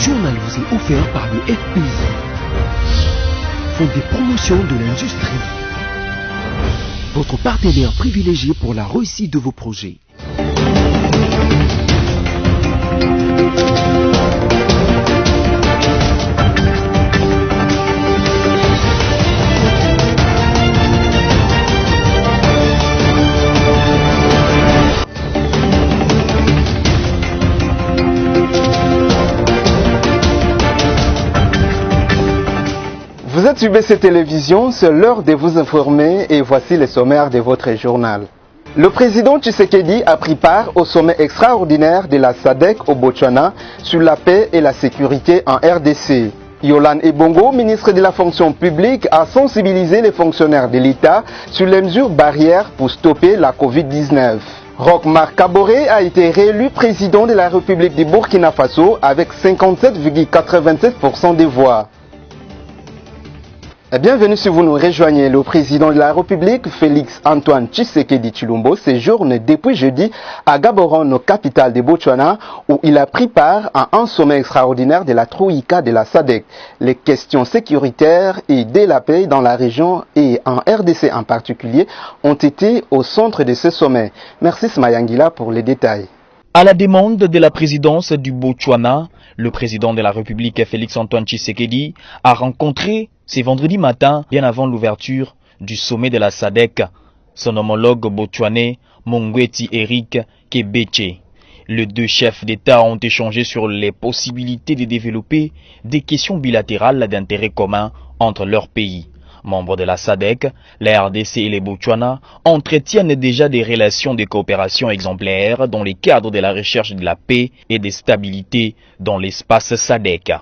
journal vous est offert par le FPI, Fonds des promotions de l'industrie, votre partenaire privilégié pour la réussite de vos projets. Vous êtes sur BC Télévision, c'est l'heure de vous informer et voici les sommaires de votre journal. Le président Tshisekedi a pris part au sommet extraordinaire de la SADC au Botswana sur la paix et la sécurité en RDC. Yolande Ebongo, ministre de la fonction publique, a sensibilisé les fonctionnaires de l'État sur les mesures barrières pour stopper la Covid-19. Roch-Marc Kaboré a été réélu président de la République du Burkina Faso avec 57,87% des voix. Bienvenue si vous nous rejoignez. Le président de la République, Félix Antoine Tshisekedi Tshilombo, séjourne depuis jeudi à Gaborone, capitale de Botswana, où il a pris part à un sommet extraordinaire de la Troïka de la SADC. Les questions sécuritaires et de la paix dans la région et en RDC en particulier ont été au centre de ce sommet. Merci Smayangila pour les détails. À la demande de la présidence du Botswana, le président de la République, Félix Antoine Tshisekedi, a rencontré ce vendredi matin, bien avant l'ouverture du sommet de la SADC, son homologue botswanais Mongweti Eric Kebeche. Les deux chefs d'État ont échangé sur les possibilités de développer des questions bilatérales d'intérêt commun entre leurs pays. Membres de la SADC, la RDC et les Botswana entretiennent déjà des relations de coopération exemplaires dans le cadre de la recherche de la paix et de stabilité dans l'espace SADC.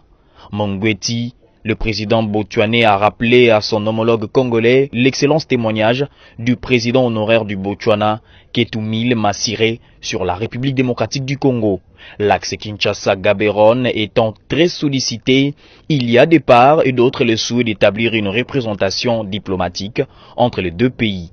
Mongweti, le président botswanais, a rappelé à son homologue congolais l'excellent témoignage du président honoraire du Botswana, Ketumil Masire, sur la République démocratique du Congo. L'axe Kinshasa-Gaborone étant très sollicité, il y a des parts et d'autres le souhait d'établir une représentation diplomatique entre les deux pays.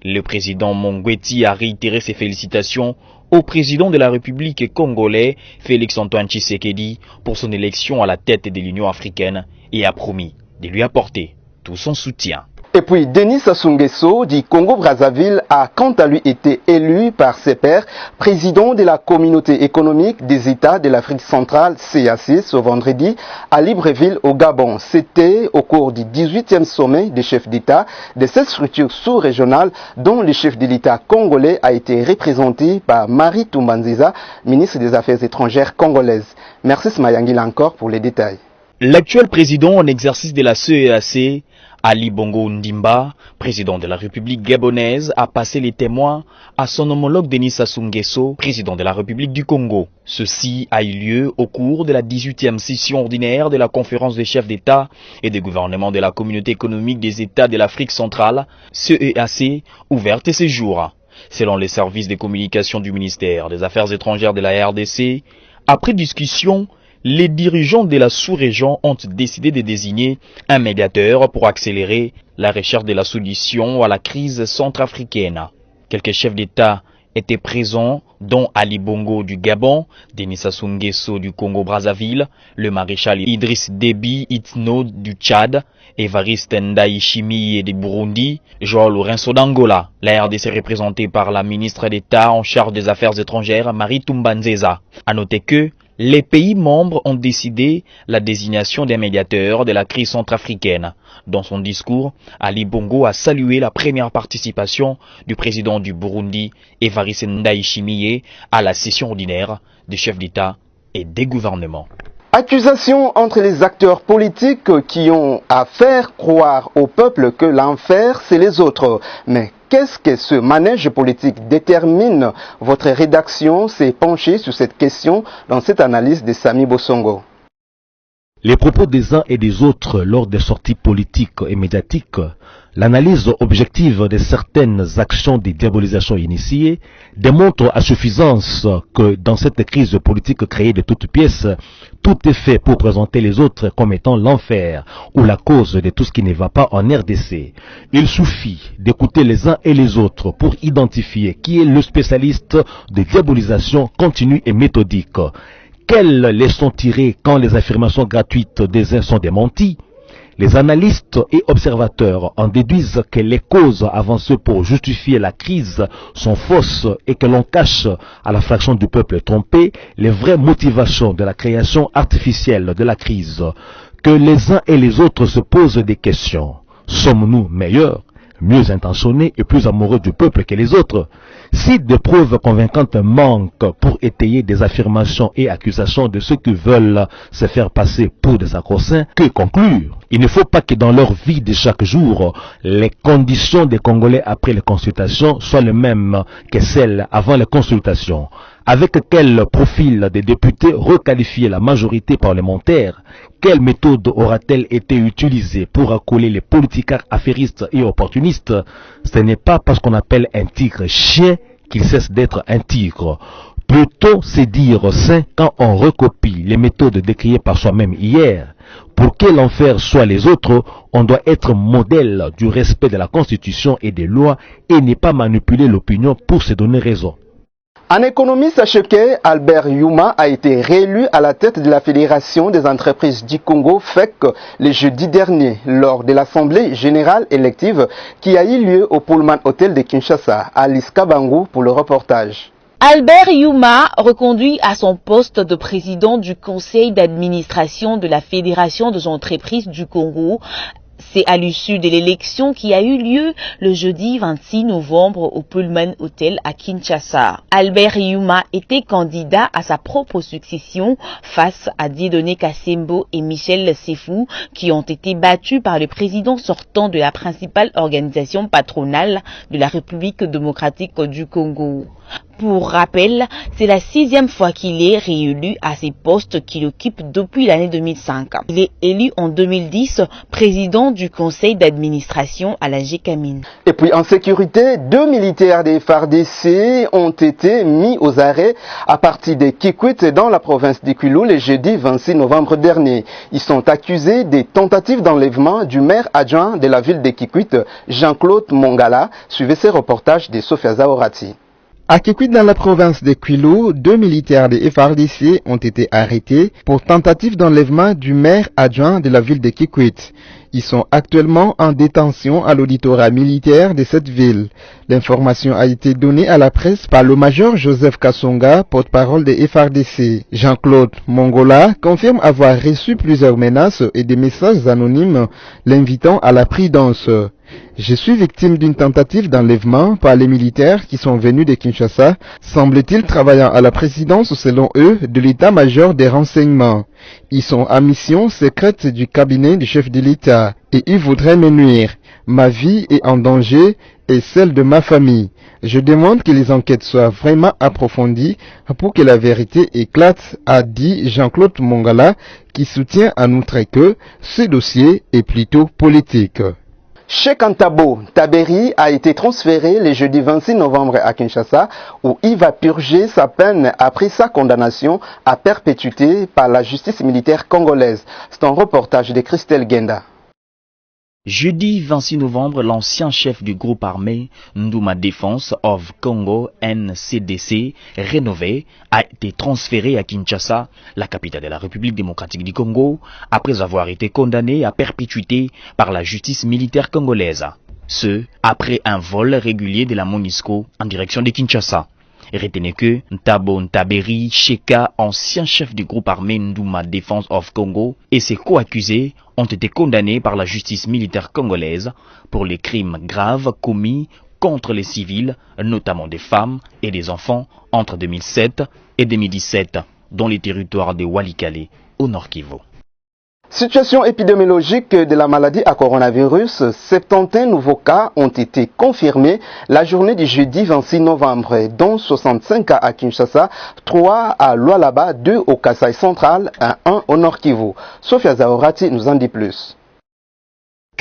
Le président Mongweti a réitéré ses félicitations au président de la République congolais, Félix Antoine Tshisekedi, pour son élection à la tête de l'Union africaine et a promis de lui apporter tout son soutien. Et puis, Denis Sassou Nguesso du Congo-Brazzaville a quant à lui été élu par ses pairs président de la communauté économique des États de l'Afrique centrale, CAC, ce vendredi à Libreville au Gabon. C'était au cours du 18e sommet des chefs d'État de cette structure sous-régionale dont le chef de l'État congolais a été représenté par Marie Toumbanziza, ministre des Affaires étrangères congolaise. Merci Smayangila encore pour les détails. L'actuel président en exercice de la CEAC, Ali Bongo Ndimba, président de la République gabonaise, a passé les témoins à son homologue Denis Sassou Nguesso, président de la République du Congo. Ceci a eu lieu au cours de la 18e session ordinaire de la conférence des chefs d'État et de gouvernement de la communauté économique des États de l'Afrique centrale, CEAC, ouverte ces jours. Selon les services de communication du ministère des Affaires étrangères de la RDC, après discussion, les dirigeants de la sous-région ont décidé de désigner un médiateur pour accélérer la recherche de la solution à la crise centrafricaine. Quelques chefs d'État étaient présents, dont Ali Bongo du Gabon, Denis Sassou Nguesso du Congo-Brazzaville, le maréchal Idriss Déby Itno du Tchad, Évariste Ndayishimiye du Burundi, Joao Lourenço d'Angola. La RDC représentée par la ministre d'État en charge des Affaires étrangères, Marie Toumbanziza. À noter que les pays membres ont décidé la désignation des médiateurs de la crise centrafricaine. Dans son discours, Ali Bongo a salué la première participation du président du Burundi, Évariste Ndayishimiye, à la session ordinaire des chefs d'État et des gouvernements. Accusation entre les acteurs politiques qui ont à faire croire au peuple que l'enfer, c'est les autres. Mais qu'est-ce que ce manège politique détermine? Votre rédaction s'est penchée sur cette question dans cette analyse de Sami Bosongo. Les propos des uns et des autres lors des sorties politiques et médiatiques, l'analyse objective de certaines actions de diabolisation initiées démontre à suffisance que dans cette crise politique créée de toutes pièces, tout est fait pour présenter les autres comme étant l'enfer ou la cause de tout ce qui ne va pas en RDC. Il suffit d'écouter les uns et les autres pour identifier qui est le spécialiste de diabolisation continue et méthodique. Quelles leçons tirer quand les affirmations gratuites des uns sont démenties? Les analystes et observateurs en déduisent que les causes avancées pour justifier la crise sont fausses et que l'on cache à la fraction du peuple trompé les vraies motivations de la création artificielle de la crise. Que les uns et les autres se posent des questions. Sommes-nous meilleurs, mieux intentionnés et plus amoureux du peuple que les autres? Si des preuves convaincantes manquent pour étayer des affirmations et accusations de ceux qui veulent se faire passer pour des sacro-saints, que conclure? Il ne faut pas que dans leur vie de chaque jour, les conditions des Congolais après les consultations soient les mêmes que celles avant les consultations. Avec quel profil des députés requalifier la majorité parlementaire? Quelle méthode aura-t-elle été utilisée pour accoler les politiciens affairistes et opportunistes? Ce n'est pas parce qu'on appelle un tigre chien qu'il cesse d'être un tigre. Peut-on se dire saint quand on recopie les méthodes décriées par soi-même hier? Pour que l'enfer soit les autres, on doit être modèle du respect de la Constitution et des lois et ne pas manipuler l'opinion pour se donner raison. En économie, sachez que Albert Yuma a été réélu à la tête de la Fédération des entreprises du Congo FEC le jeudi dernier lors de l'Assemblée générale élective qui a eu lieu au Pullman Hotel de Kinshasa. Alice Kabangu pour le reportage. Albert Yuma, reconduit à son poste de président du conseil d'administration de la Fédération des entreprises du Congo, c'est à l'issue de l'élection qui a eu lieu le jeudi 26 novembre au Pullman Hotel à Kinshasa. Albert Yuma était candidat à sa propre succession face à Dieudonné Kassembo et Michel Sefou qui ont été battus par le président sortant de la principale organisation patronale de la République démocratique du Congo. Pour rappel, c'est la 6e fois qu'il est réélu à ces postes qu'il occupe depuis l'année 2005. Il est élu en 2010 président du conseil d'administration à la GECAMIN. Et puis en sécurité, 2 militaires des FARDC ont été mis aux arrêts à partir de Kikwit dans la province du Kwilu le jeudi 26 novembre dernier. Ils sont accusés des tentatives d'enlèvement du maire adjoint de la ville de Kikwit, Jean-Claude Mongala. Suivez ces reportages de Sofia Zaorati. À Kikwit, dans la province de Kwilu, 2 militaires des FARDC ont été arrêtés pour tentative d'enlèvement du maire adjoint de la ville de Kikwit. Ils sont actuellement en détention à l'auditorat militaire de cette ville. L'information a été donnée à la presse par le major Joseph Kasonga, porte-parole des FARDC. Jean-Claude Mongola confirme avoir reçu plusieurs menaces et des messages anonymes l'invitant à la prudence. Je suis victime d'une tentative d'enlèvement par les militaires qui sont venus de Kinshasa, semble-t-il travaillant à la présidence selon eux de l'état-major des renseignements. Ils sont à mission secrète du cabinet du chef de l'État et ils voudraient me nuire. Ma vie est en danger et celle de ma famille. Je demande que les enquêtes soient vraiment approfondies pour que la vérité éclate, a dit Jean-Claude Mongala, qui soutient en outre que ce dossier est plutôt politique. Cheikh Antabo Taberi a été transféré le jeudi 26 novembre à Kinshasa où il va purger sa peine après sa condamnation à perpétuité par la justice militaire congolaise. C'est un reportage de Christelle Genda. Jeudi 26 novembre, l'ancien chef du groupe armé Nduma Defense of Congo NCDC, rénové, a été transféré à Kinshasa, la capitale de la République démocratique du Congo, après avoir été condamné à perpétuité par la justice militaire congolaise. Ce, après un vol régulier de la MONUSCO en direction de Kinshasa. Retenez que Ntabo Ntaberi Sheka, ancien chef du groupe armé Nduma Defense of Congo, et ses co-accusés ont été condamnés par la justice militaire congolaise pour les crimes graves commis contre les civils, notamment des femmes et des enfants, entre 2007 et 2017, dans les territoires de Walikale, au Nord Kivu. Situation épidémiologique de la maladie à coronavirus, 71 nouveaux cas ont été confirmés la journée du jeudi 26 novembre, dont 65 cas à Kinshasa, 3 à Lualaba, 2 au Kasai central et 1 au Nord Kivu. Sofia Zaorati nous en dit plus.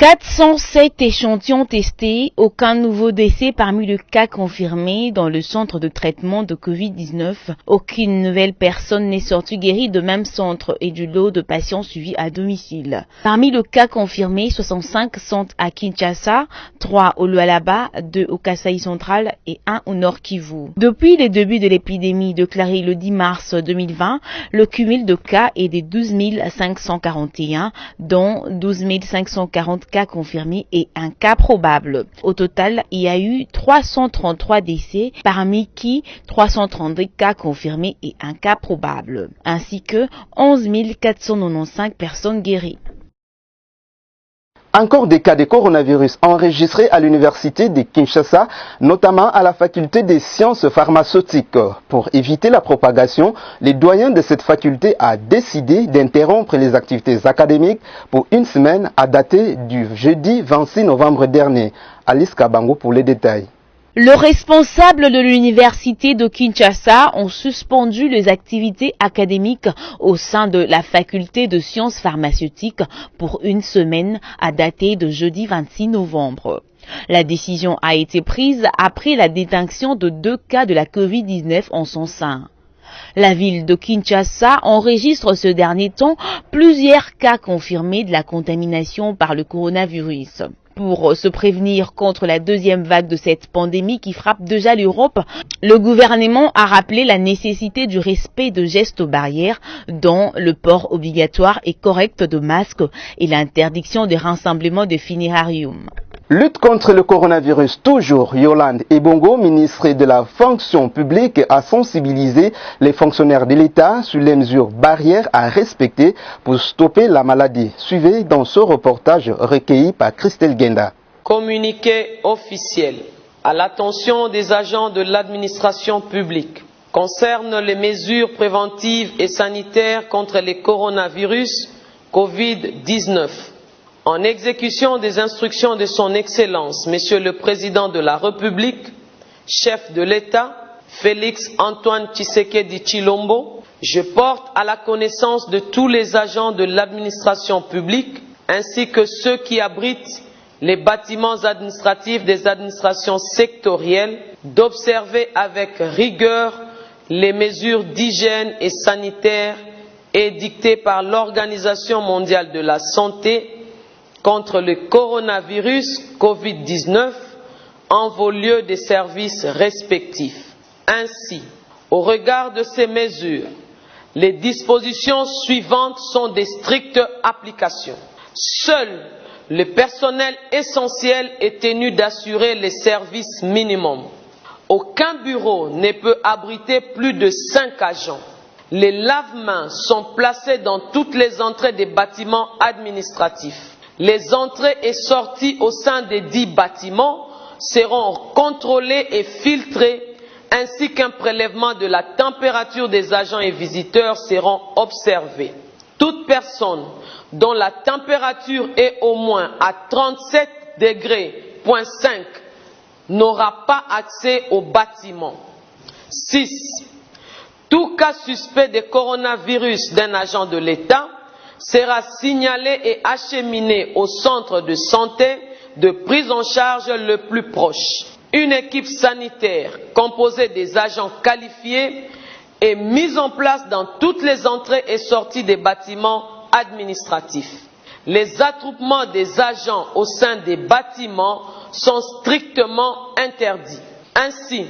407 échantillons testés, aucun nouveau décès parmi les cas confirmés dans le centre de traitement de Covid-19. Aucune nouvelle personne n'est sortie guérie de même centre et du lot de patients suivis à domicile. Parmi les cas confirmés, 65 sont à Kinshasa, 3 au Lualaba, 2 au Kasaï central et 1 au Nord Kivu. Depuis le début de l'épidémie déclaré le 10 mars 2020, le cumul de cas est de 12 541, dont 12 540 cas confirmés et un cas probable. Au total, il y a eu 333 décès, parmi qui 332 cas confirmés et un cas probable, ainsi que 11 495 personnes guéries. Encore des cas de coronavirus enregistrés à l'université de Kinshasa, notamment à la faculté des sciences pharmaceutiques. Pour éviter la propagation, les doyens de cette faculté a décidé d'interrompre les activités académiques pour une semaine à dater du jeudi 26 novembre dernier. Alice Kabango pour les détails. Le responsable de l'université de Kinshasa ont suspendu les activités académiques au sein de la faculté de sciences pharmaceutiques pour une semaine à dater de jeudi 26 novembre. La décision a été prise après la détection de 2 cas de la Covid-19 en son sein. La ville de Kinshasa enregistre ce dernier temps plusieurs cas confirmés de la contamination par le coronavirus. Pour se prévenir contre la deuxième vague de cette pandémie qui frappe déjà l'Europe, le gouvernement a rappelé la nécessité du respect de gestes barrières, dont le port obligatoire et correct de masques et l'interdiction des rassemblements de funérariums. Lutte contre le coronavirus toujours. Yolande Ebongo, ministre de la fonction publique, a sensibilisé les fonctionnaires de l'État sur les mesures barrières à respecter pour stopper la maladie. Suivez dans ce reportage recueilli par Christelle Genda. Communiqué officiel à l'attention des agents de l'administration publique concerne les mesures préventives et sanitaires contre le coronavirus Covid-19. En exécution des instructions de son Excellence, Monsieur le Président de la République, chef de l'État, Félix Antoine Tshisekedi Tshilombo, je porte à la connaissance de tous les agents de l'administration publique, ainsi que ceux qui abritent les bâtiments administratifs des administrations sectorielles, d'observer avec rigueur les mesures d'hygiène et sanitaires édictées par l'Organisation mondiale de la santé contre le coronavirus Covid-19 en vos lieux de services respectifs. Ainsi, au regard de ces mesures, les dispositions suivantes sont de stricte application. Seul le personnel essentiel est tenu d'assurer les services minimums. Aucun bureau ne peut abriter plus de 5 agents. Les lave-mains sont placés dans toutes les entrées des bâtiments administratifs. Les entrées et sorties au sein des 10 bâtiments seront contrôlées et filtrées, ainsi qu'un prélèvement de la température des agents et visiteurs seront observés. Toute personne dont la température est au moins à 37,5 degrés n'aura pas accès au bâtiment. 6. Tout cas suspect de coronavirus d'un agent de l'État sera signalé et acheminé au centre de santé de prise en charge le plus proche. Une équipe sanitaire composée des agents qualifiés est mise en place dans toutes les entrées et sorties des bâtiments administratifs. Les attroupements des agents au sein des bâtiments sont strictement interdits. Ainsi,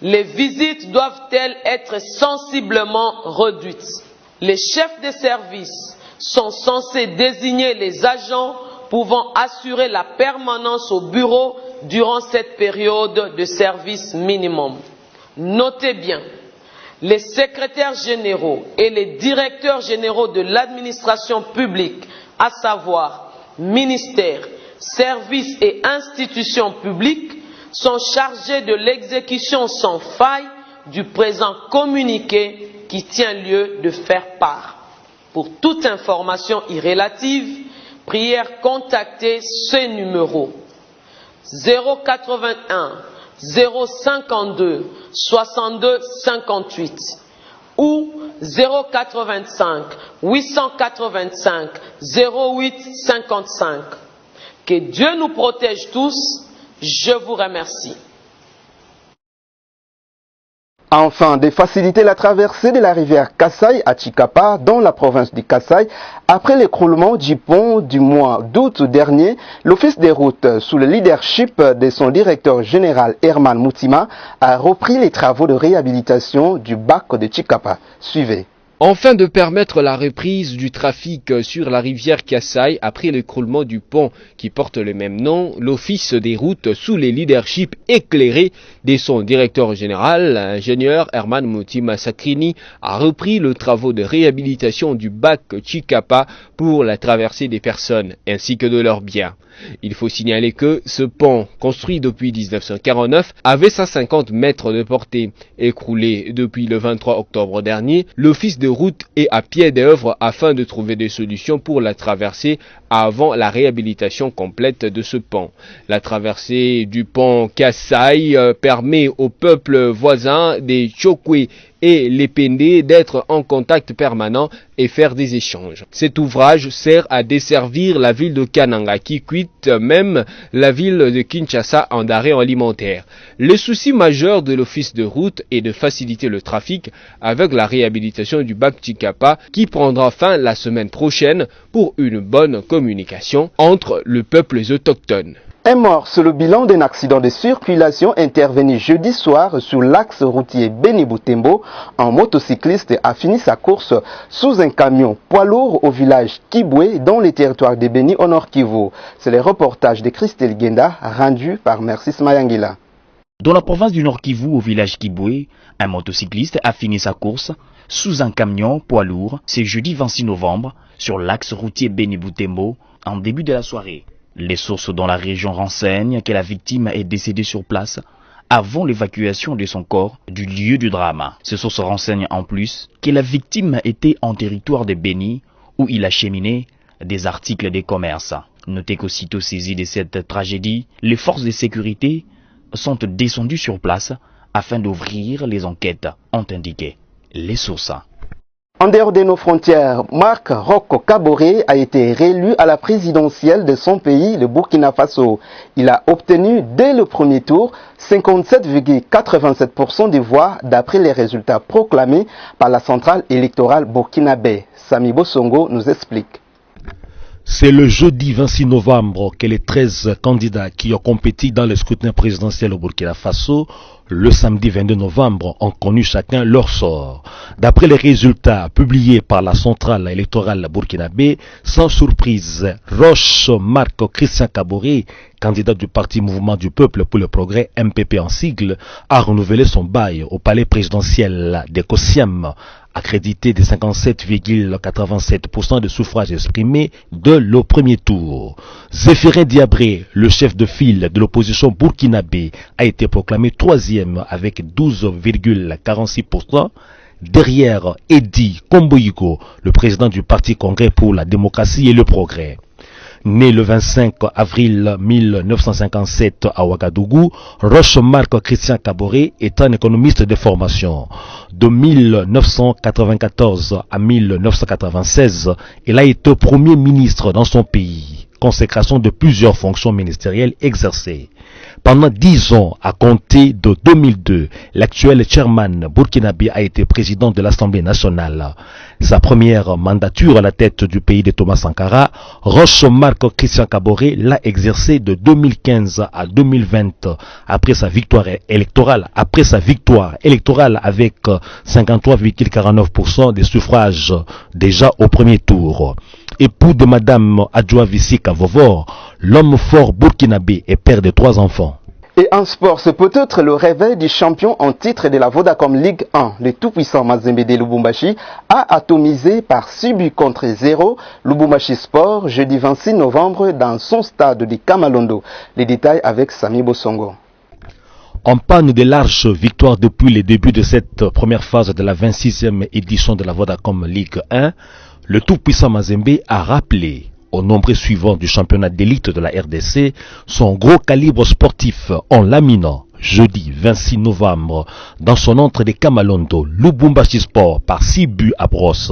les visites doivent-elles être sensiblement réduites. Les chefs de service sont censés désigner les agents pouvant assurer la permanence au bureau durant cette période de service minimum. Notez bien, les secrétaires généraux et les directeurs généraux de l'administration publique, à savoir ministères, services et institutions publiques, sont chargés de l'exécution sans faille du présent communiqué qui tient lieu de faire part. Pour toute information irrélative, prière contacter ce numéro 081 052 62 58 ou 085 885 08 55. Que Dieu nous protège tous. Je vous remercie. Enfin, de faciliter la traversée de la rivière Kasaï à Chikapa, dans la province du Kasaï, après l'écroulement du pont du mois d'août dernier, l'Office des routes, sous le leadership de son directeur général Herman Moutima, a repris les travaux de réhabilitation du bac de Chikapa. Suivez. Afin de permettre la reprise du trafic sur la rivière Kasaï après l'écroulement du pont qui porte le même nom, l'Office des routes, sous les leaderships éclairés de son directeur général, l'ingénieur Herman Moutima Sakrini, a repris le travaux de réhabilitation du bac Chikapa pour la traversée des personnes ainsi que de leurs biens. Il faut signaler que ce pont, construit depuis 1949, avait 150 mètres de portée. Écroulé depuis le 23 octobre dernier, l'Office de route est à pied d'œuvre afin de trouver des solutions pour la traversée avant la réhabilitation complète de ce pont. La traversée du pont Kasaï permet au peuple voisin des Chokwe et les Pendé d'être en contact permanent et faire des échanges. Cet ouvrage sert à desservir la ville de Kananga qui quitte même la ville de Kinshasa en arrêt alimentaire. Le souci majeur de l'office de route est de faciliter le trafic avec la réhabilitation du bac Chikapa qui prendra fin la semaine prochaine pour une bonne communication entre les peuples autochtones. Un mort sur le bilan d'un accident de circulation intervenu jeudi soir sur l'axe routier Beni-Butembo. Un motocycliste a fini sa course sous un camion poids lourd au village Kibwe dans les territoires de Beni au Nord Kivu. C'est le reportage de Christelle Genda rendu par Mercis Mayangila. Dans la province du Nord Kivu, au village Kibwe, un motocycliste a fini sa course sous un camion poids lourd ce jeudi 26 novembre sur l'axe routier Beni-Butembo en début de la soirée. Les sources dans la région renseignent que la victime est décédée sur place avant l'évacuation de son corps du lieu du drame. Ces sources renseignent en plus que la victime était en territoire de Beni où il acheminait des articles de commerce. Notez qu'aussitôt saisi de cette tragédie, les forces de sécurité sont descendues sur place afin d'ouvrir les enquêtes, ont indiqué les sources. En dehors de nos frontières, Marc Rocco Kaboré a été réélu à la présidentielle de son pays, le Burkina Faso. Il a obtenu dès le premier tour 57,87% des voix d'après les résultats proclamés par la centrale électorale burkinabé. Sami Bosongo nous explique. C'est le jeudi 26 novembre que les 13 candidats qui ont compétit dans le scrutin présidentiel au Burkina Faso le samedi 22 novembre ont connu chacun leur sort. D'après les résultats publiés par la centrale électorale burkinabé, sans surprise, Roch Marc Christian Kaboré, candidat du parti Mouvement du Peuple pour le Progrès, MPP en sigle, a renouvelé son bail au palais présidentiel de Kosiam, accrédité de 57,87% de suffrages exprimés de le premier tour. Zéphirin Diabré, le chef de file de l'opposition burkinabé, a été proclamé troisième avec 12,46%. Derrière Edi Komboïgo, le président du Parti Congrès pour la démocratie et le progrès. Né le 25 avril 1957 à Ouagadougou, Roch Marc Christian Kaboré est un économiste de formation. De 1994 à 1996, il a été premier ministre dans son pays, consécration de plusieurs fonctions ministérielles exercées. Pendant 10 ans, à compter de 2002, l'actuel chairman burkinabé a été président de l'Assemblée nationale. Sa première mandature à la tête du pays de Thomas Sankara, Roch Marc Christian Kaboré l'a exercé de 2015 à 2020 après sa victoire électorale avec 53,49% des suffrages déjà au premier tour. Époux de Madame Adjoa Vissi Kavovor, l'homme fort burkinabé et père de 3 enfants. Et en sport, c'est peut-être le réveil du champion en titre de la Vodacom Ligue 1. Le tout-puissant Mazembe de Lubumbashi a atomisé par 6 buts contre 0 Lubumbashi Sport jeudi 26 novembre dans son stade de Kamalondo. Les détails avec Sami Bosongo. En panne de large victoire depuis le début de cette première phase de la 26e édition de la Vodacom Ligue 1, le tout-puissant Mazembe a rappelé aux nombreux suivants du championnat d'élite de la RDC son gros calibre sportif en laminant jeudi 26 novembre dans son entrée de Kamalondo Lubumbashi Sport par 6 buts à brosse.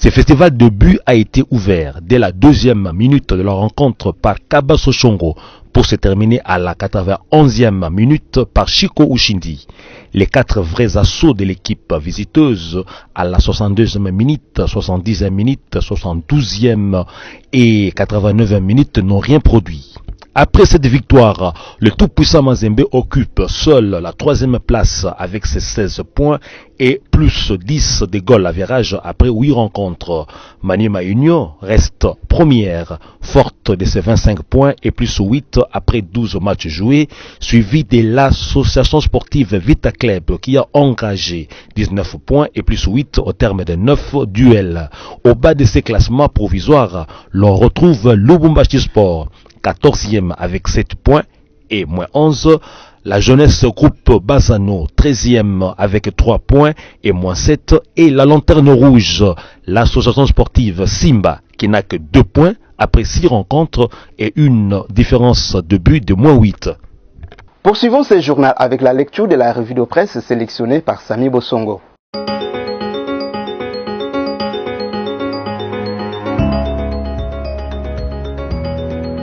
Ce festival de buts a été ouvert dès la 2e minute de la rencontre par Kabaso Chongo pour se terminer à la 91e minute par Chico Ushindi. Les 4 vrais assauts de l'équipe visiteuse à la 62e minute, 70e minute, 72e et 89e minute n'ont rien produit. Après cette victoire, le tout-puissant Mazembe occupe seul la 3e place avec ses 16 points et plus 10 de goals à virage après 8 rencontres. Maniema Union reste première, forte de ses 25 points et plus 8 après 12 matchs joués, suivi de l'association sportive Vita Club qui a engagé 19 points et plus 8 au terme de 9 duels. Au bas de ces classements provisoires, l'on retrouve Lubumbashi Sport, 14e avec 7 points et moins 11. La jeunesse groupe Basano, 13e avec 3 points et moins 7. Et la lanterne rouge, l'association sportive Simba, qui n'a que 2 points après 6 rencontres et une différence de but de moins 8. Poursuivons ce journal avec la lecture de la revue de presse sélectionnée par Sami Bosongo.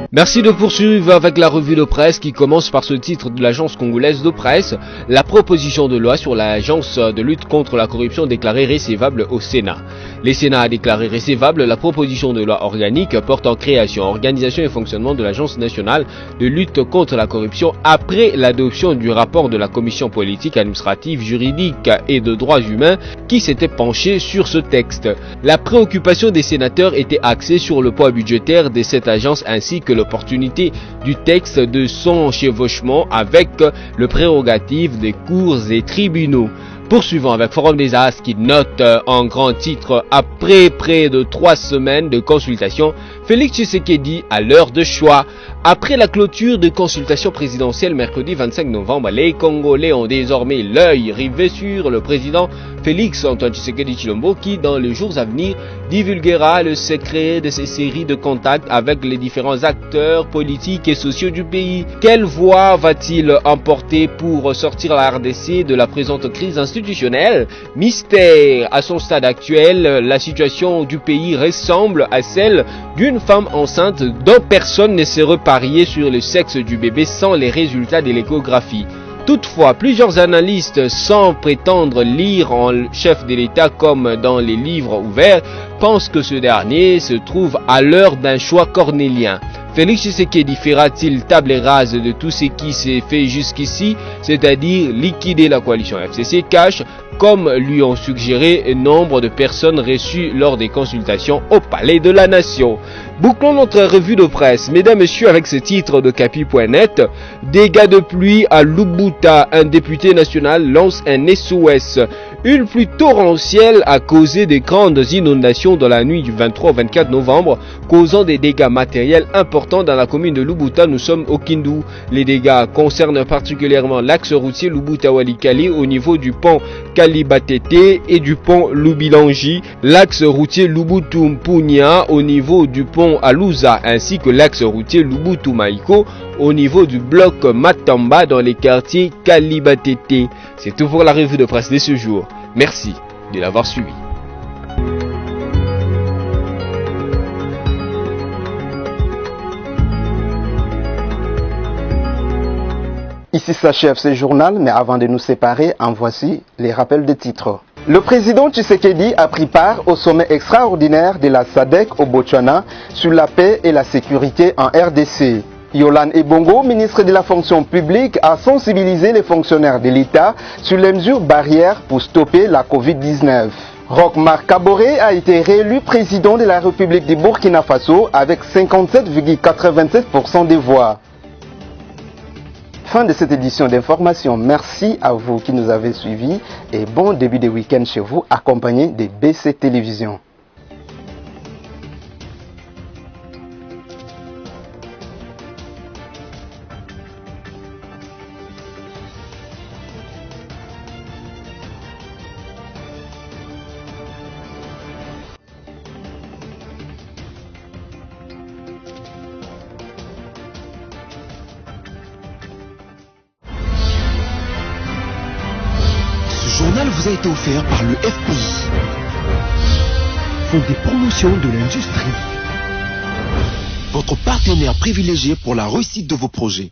Merci de poursuivre avec la revue de presse qui commence par ce titre de l'agence congolaise de presse, la proposition de loi sur l'agence de lutte contre la corruption déclarée recevable au Sénat. Le Sénat a déclaré recevable la proposition de loi organique portant création, organisation et fonctionnement de l'agence nationale de lutte contre la corruption après l'adoption du rapport de la commission politique, administrative, juridique et de droits humains qui s'était penchée sur ce texte. La préoccupation des sénateurs était axée sur le poids budgétaire de cette agence ainsi que l'opportunité du texte de son chevauchement avec le prérogative des cours et tribunaux. Poursuivons avec Forum des As qui note en grand titre « Après près de 3 semaines de consultation, Félix Tshisekedi à l'heure de choix ». Après la clôture de consultation présidentielle mercredi 25 novembre, les Congolais ont désormais l'œil rivé sur le président Félix Antoine Tshisekedi Tshilombo qui, dans les jours à venir, divulguera le secret de ces séries de contacts avec les différents acteurs politiques et sociaux du pays. Quelle voie va-t-il emporter pour sortir la RDC de la présente crise institutionnelle? Mystère. À son stade actuel, la situation du pays ressemble à celle d'une femme enceinte dont personne ne s'est reparié sur le sexe du bébé sans les résultats de l'échographie. Toutefois, plusieurs analystes, sans prétendre lire en chef de l'État comme dans les livres ouverts, pensent que ce dernier se trouve à l'heure d'un choix cornélien. Félix Tshisekedi fera-t-il table rase de tout ce qui s'est fait jusqu'ici, c'est-à-dire liquider la coalition FCC cash, comme lui ont suggéré nombre de personnes reçues lors des consultations au Palais de la Nation. Bouclons notre revue de presse, mesdames et messieurs, avec ce titre de Capi.net. Dégâts de pluie à Lubuta, un député national lance un SOS. Une pluie torrentielle a causé de grandes inondations dans la nuit du 23 au 24 novembre, causant des dégâts matériels importants dans la commune de Lubuta. Nous sommes au Kindu. Les dégâts concernent particulièrement l'axe routier Lubuta-Walikali au niveau du pont Kalibatete et du pont Lubilangi, l'axe routier Lubutu-Mpunya au niveau du pont Aluza, ainsi que l'axe routier Lubutu-Maïko au niveau du bloc Matamba dans les quartiers Kalibatete. C'est tout pour la revue de presse de ce jour. Merci de l'avoir suivi. Ici s'achève ce journal, mais avant de nous séparer, en voici les rappels des titres. Le président Tshisekedi a pris part au sommet extraordinaire de la SADC au Botswana sur la paix et la sécurité en RDC. Yolande Ebongo, ministre de la fonction publique, a sensibilisé les fonctionnaires de l'État sur les mesures barrières pour stopper la Covid-19. Roch-Marc Kaboré a été réélu président de la République du Burkina Faso avec 57,87% des voix. Fin de cette édition d'information. Merci à vous qui nous avez suivis et bon début de week-end chez vous, accompagné de BC Télévision. Ce journal vous a été offert par le FPI, Fonds de promotion de l'industrie. Votre partenaire privilégié pour la réussite de vos projets.